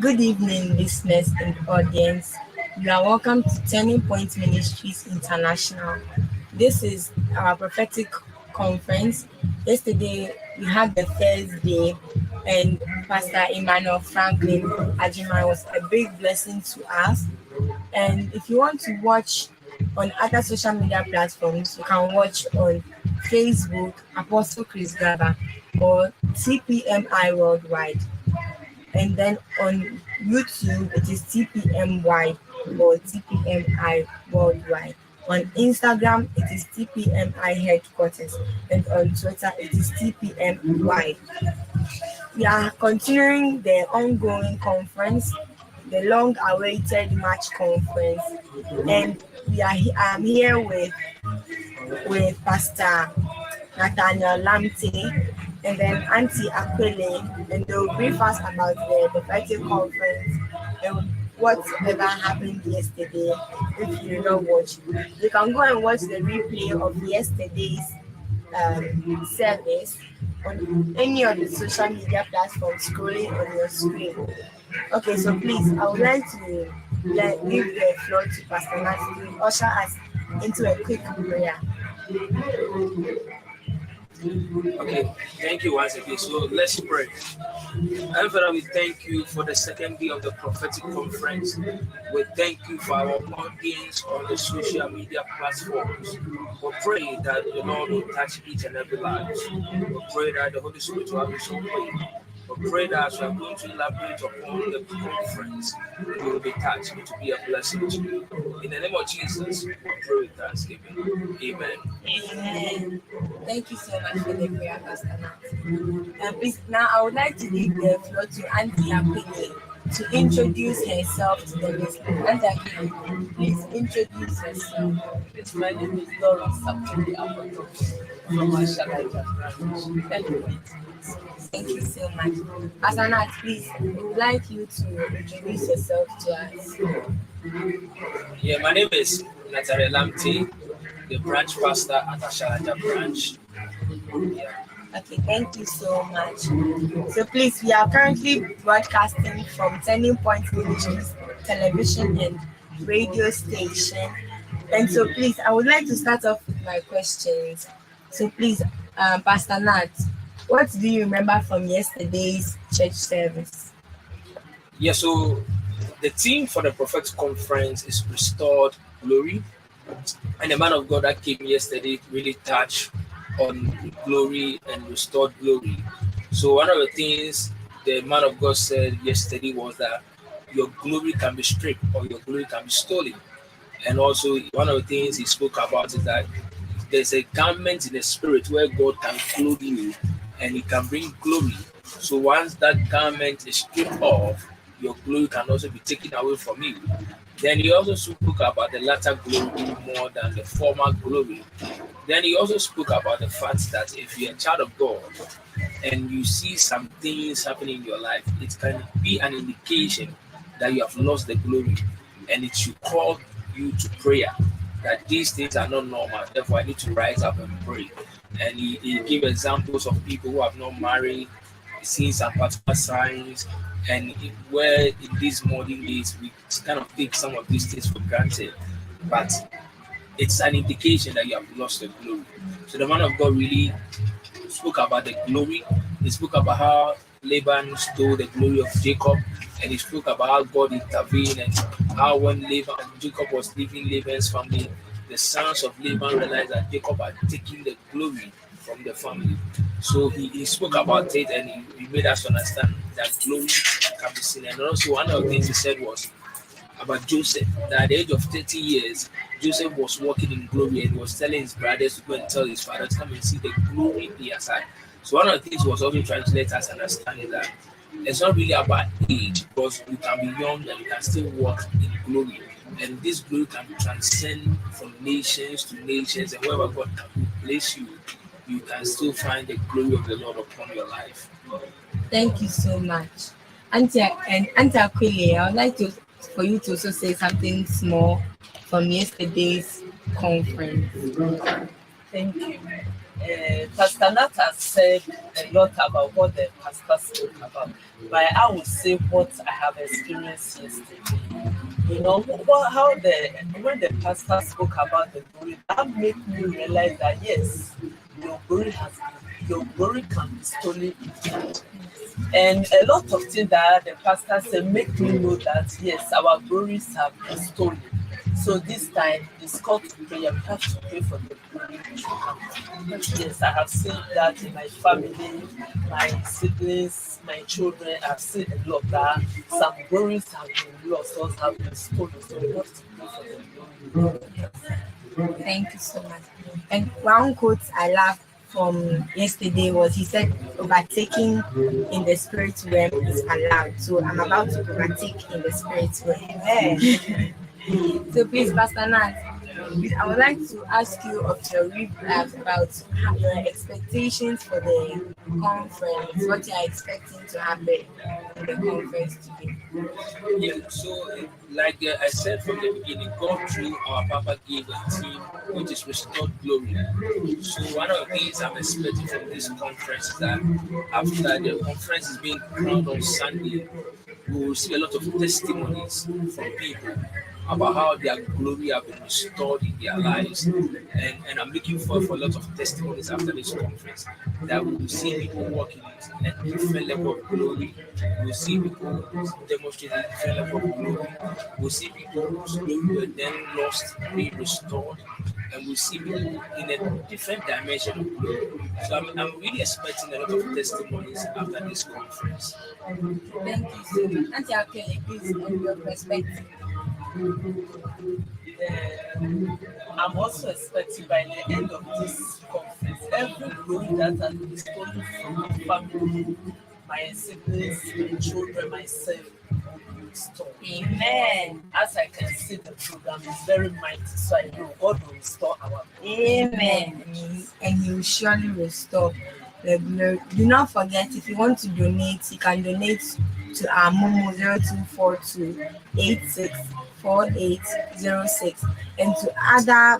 Good evening, listeners and audience. You are welcome to Point Ministries International. This is our prophetic conference. Yesterday, we had the first day, and Pastor Emmanuel Franklin Ajimai was a big blessing to us. And if you want to watch on other social media platforms, you can watch on Facebook, Apostle Chris Gaba, or TPMI Worldwide. And then on YouTube, it is TPMY or TPMI Worldwide. On Instagram, it is TPMI Headquarters. And on Twitter, it is TPMY. We are continuing the ongoing conference, the long-awaited March conference. And I'm here with Pastor Nathaniel Lamte, and then Auntie Aquile, and they'll brief us about the prophetic conference and whatever happened yesterday. If you did not watch, you can go and watch the replay of yesterday's service on any of the social media platforms scrolling on your screen. Okay, so please, I would like to give the floor to Pastor Nat to usher us into a quick prayer. Okay, thank you once again. So let's pray. And Father, we thank you for the second day of the prophetic conference. We thank you for our audience on the social media platforms. We pray that the Lord will touch each and every life. We pray that the Holy Spirit will have his own way. We pray that as we are going to elaborate upon the conference, we will be touched to be a blessing to you. In the name of Jesus, we pray with thanksgiving. Amen. Amen. Thank you so much for the prayer, Pastor Nat. Please, now I would like to give the floor to Auntie Aquile to introduce herself to the listeners. Auntie Aquile, please introduce yourself. Yes, my name is Laura Sapoli Apoto from Ashalaja. Thank you. Thank you so much. Pastor Nat, please, we would like you to introduce yourself to us. Yeah, my name is Nathaniel Lamte, the branch pastor at Ashalaja branch. Yeah. Okay, thank you so much. So please, we are currently broadcasting from Point Ministries television and radio station. And so please, I would like to start off with my questions. So please, Pastor Nat, what do you remember from yesterday's church service? Yeah, so the theme for the prophetic conference is Restored Glory. And the man of God that came yesterday really touched on glory and restored glory. So one of the things the man of God said yesterday was that your glory can be stripped or your glory can be stolen. And also one of the things he spoke about is that there's a garment in the spirit where God can clothe you and he can bring glory. So once that garment is stripped off, your glory can also be taken away from you. Then he also spoke about the latter glory more than the former glory. Then he also spoke about the fact that if you're a child of God and you see some things happening in your life, it can be an indication that you have lost the glory, and it should call you to prayer that these things are not normal. Therefore, I need to rise up and pray. And he gave examples of people who have not married, seeing some particular signs, and where in these modern days we kind of take some of these things for granted, but it's an indication that you have lost the glory. So the man of God really spoke about the glory. He spoke about how Laban stole the glory of Jacob, and he spoke about how God intervened and how when Jacob was leaving Laban's family, the sons of Laban realized that Jacob had taken the glory from the family. So he spoke about it, and he made us understand that glory can be seen. And also one of the things he said was about Joseph, that at the age of 30 years, Joseph was walking in glory and he was telling his brothers to go and tell his father to come and see the glory he has had. So one of the things he was also trying to let us understand is that it's not really about age, because you can be young and you can still walk in glory. And this glory can transcend from nations to nations, and wherever God can place you, you can still find the glory of the Lord upon your life. Thank you so much. Auntie Aquile, I would like for you to also say something small from yesterday's conference. Thank you. Pastor Nat has said a lot about what the pastor spoke about, but I would say what I have experienced yesterday. You know, how when the pastor spoke about the glory, that made me realize that yes, your glory can be stolen indeed. And a lot of things that the pastor said make me know that yes, our glories have been stolen. So this time it's called to prayer. We have to pray for the glory to come. Yes, I have seen that in my family, my siblings, my children. I've seen a lot that some glories have been lost or have been stolen. So we have to pray for the glory. Thank you so much. And one quote I love from yesterday was he said, overtaking in the spirit realm is allowed. So I'm about to overtake in the spirit realm. So please, Pastor Nat, I would like to ask you of your about your expectations for the conference, what you are expecting to happen in the conference today. Yeah, so like I said from the beginning, God through our Papa gave a team which is restored glory. So one of the things I'm expecting from this conference is that after the conference is being crowned on Sunday, we will see a lot of testimonies from people about how their glory have been restored in their lives. And I'm looking forward for a lot of testimonies after this conference. That we will see people walking in a different level of glory. We'll see people demonstrating a different level of glory. We'll see people whose glory were then lost, being restored. And we'll see people in a different dimension of glory. So I'm really expecting a lot of testimonies after this conference. Thank you so much. Auntie Akele, please, on your perspective. I'm also expecting by the end of this conference, every glory that has been stolen from my family, my siblings, my children, myself, will be restored. Amen. As I can see, the program is very mighty, so I know God will restore our glory. Amen. And He will surely restore the glory. Do not forget, if you want to donate, you can donate to our MOMO 0242864806 and to other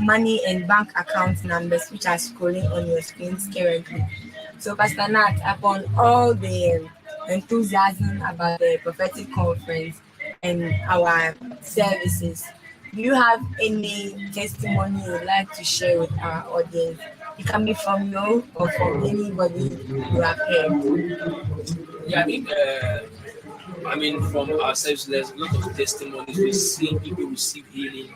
money and bank account numbers which are scrolling on your screens currently. So, Pastor Nat, upon all the enthusiasm about the prophetic conference and our services, do you have any testimony you would like to share with our audience? It can be from you or from anybody you have heard. Yeah, I mean, from ourselves, there's a lot of testimonies. We've seen people receive healing.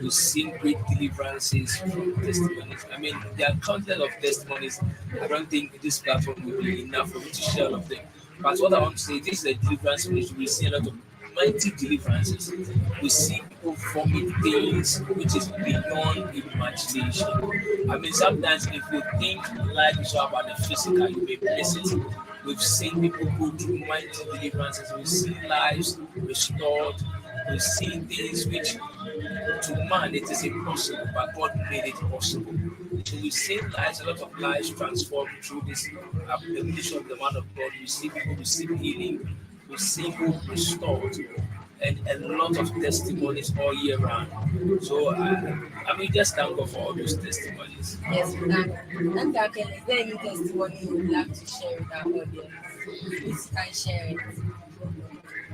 We've seen great deliverances from testimonies. I mean, there are countless of testimonies. I don't think this platform will be enough for me to share all of them. But what I want to say, this is a deliverance ministry. We see a lot of mighty deliverances. We see people vomit things which is beyond imagination. I mean, sometimes if you think life is all about the physical, you may miss it. We've seen people go through mighty deliverances. We've seen lives restored. We've seen things which to man it is impossible, but God made it possible. So we've seen lives, a lot of lives transformed through this application of the man of God. We see people receive healing. We see people restored. And a lot of testimonies all year round. So I mean, just thank God for all those testimonies. Yes, we can. Auntie Akele, is there any testimony you would like to share with our audience? Please, you can share it.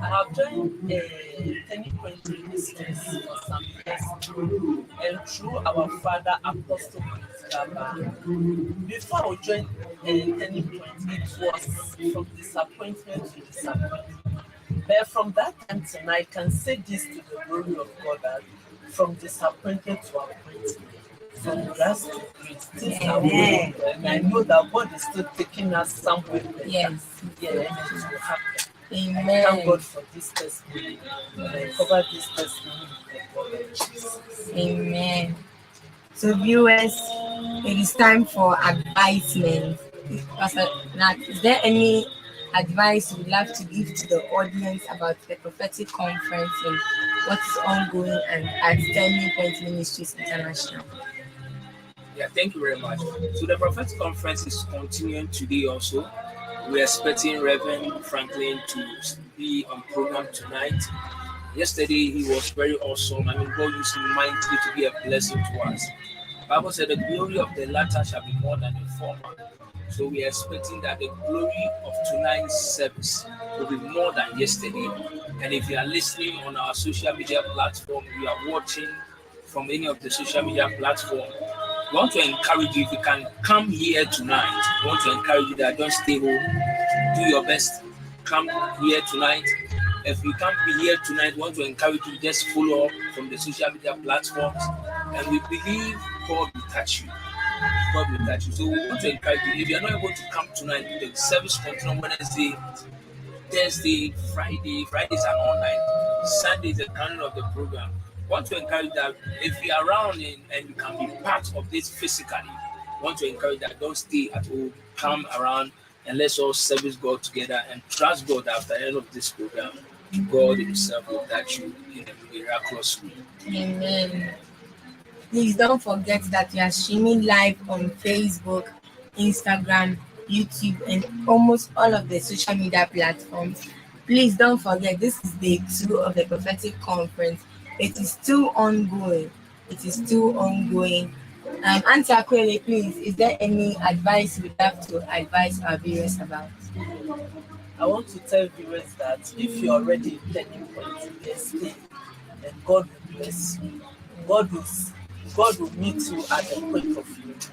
I have joined Point Ministries for some years, and through our father Apostle Gaba. Before I joined Point, it was from disappointment to disappointment. But from that time to now, I can say this to the glory of God that from disappointment to appointment, from grass to grace, things are moving. And I know that God is still taking us somewhere better. Yes. Yeah, and it will happen. Amen. Thank God for this testimony. And I cover this testimony with the blood of Jesus. Amen. So, viewers, it is time for advisement. Pastor Nat, is there any advice you would like to give to the audience about the prophetic conference and what is ongoing and at Point Ministries International? Yeah, thank you very much. So the prophetic conference is continuing today also. We're expecting Reverend Franklin to be on program tonight. Yesterday he was very awesome. I mean, God used him mightily to be a blessing to us. Bible said the glory of the latter shall be more than the former. So we are expecting that the glory of tonight's service will be more than yesterday. And if you are listening on our social media platform, you are watching from any of the social media platform, we want to encourage you, if you can come here tonight, we want to encourage you that don't stay home, do your best, come here tonight. If you can't be here tonight, we want to encourage you, just follow up from the social media platforms, and we believe God will touch you. God will touch you. So we want to encourage you. If you are not able to come tonight, the service continues on Wednesday, Thursday, Friday. Fridays are online. Sunday is the calendar of the program. We want to encourage that if you are around and you can be part of this physically, we want to encourage that don't stay at home, come around and let's all service God together and trust God that after the end of this program, God Himself will touch you in a miraculous way. Amen. Please don't forget that we are streaming live on Facebook, Instagram, YouTube, and almost all of the social media platforms. Please don't forget, this is day 2 of the prophetic conference. It is still ongoing. It is still ongoing. Auntie Akwele, please, is there any advice you would have to advise our viewers about? I want to tell viewers that if you're already in turning point, yes, stay, and God will bless you. God will meet you at the point of your need.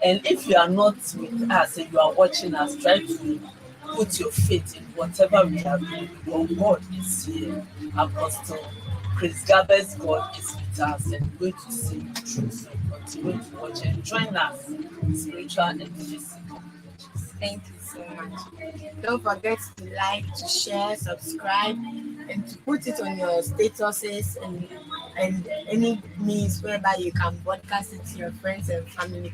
And if you are not with us and you are watching us, try to put your faith in whatever we are doing, because God is here. Apostle Chris Gaber's God is with us, and we're going to see the truth. So continue to watch and join us, spiritual and physical. Thank you so much. Don't forget to like, to share, subscribe, and to put it on your statuses and any means whereby you can broadcast it to your friends and family.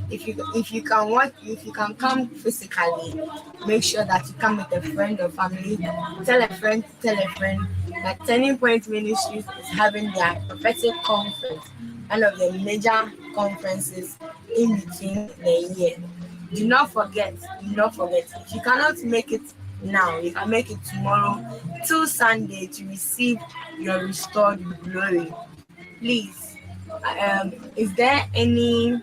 If you can come physically, make sure that you come with a friend or family. Tell a friend that Turning Point Ministries is having their prophetic conference, one of the major conferences in between the year. Do not forget. If you cannot make it now, you can make it tomorrow till Sunday to receive your restored glory. Please, is there any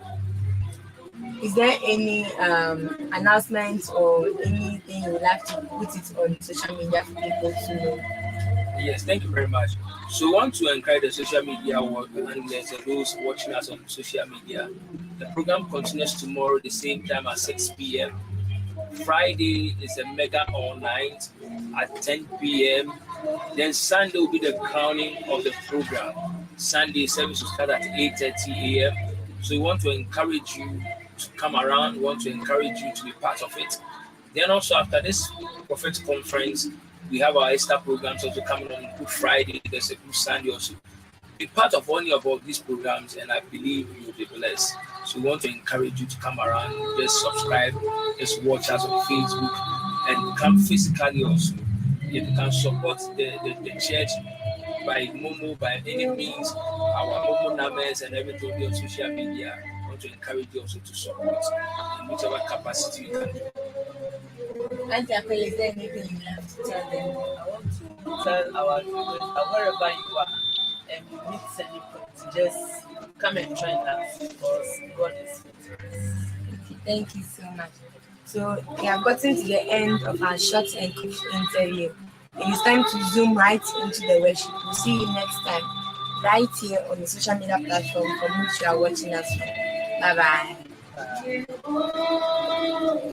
announcement or anything you would like to put it on social media for people to know? Yes, thank you very much. So, we want to encourage the social media work and those watching us on social media. The program continues tomorrow, the same time at 6 p.m. Friday is a mega all night at 10 p.m. Then Sunday will be the crowning of the program. Sunday service will start at 8:30 a.m. So we want to encourage you to come around. We want to encourage you to be part of it. Then also after this prophetic conference, we have our Easter programs also coming on Good Friday. There's a Good Sunday also. Be part of any of all these programs, and I believe you'll be blessed. So we want to encourage you to come around, just subscribe, just watch us on Facebook, and come physically also. If you can support the church by MOMO, by any means, our MOMO numbers and everything will be on social media. I want to encourage you also to support in whichever capacity you can do. Auntie Akwele, is there anything you have to tell them? I want to tell our viewers that wherever you are and you meet any point, just come and join us because God is with us. Okay, thank you so much. So we have gotten to the end of our short and quick interview. It is time to zoom right into the worship. We'll see you next time, right here on the social media platform from which you are watching us from. Bye bye.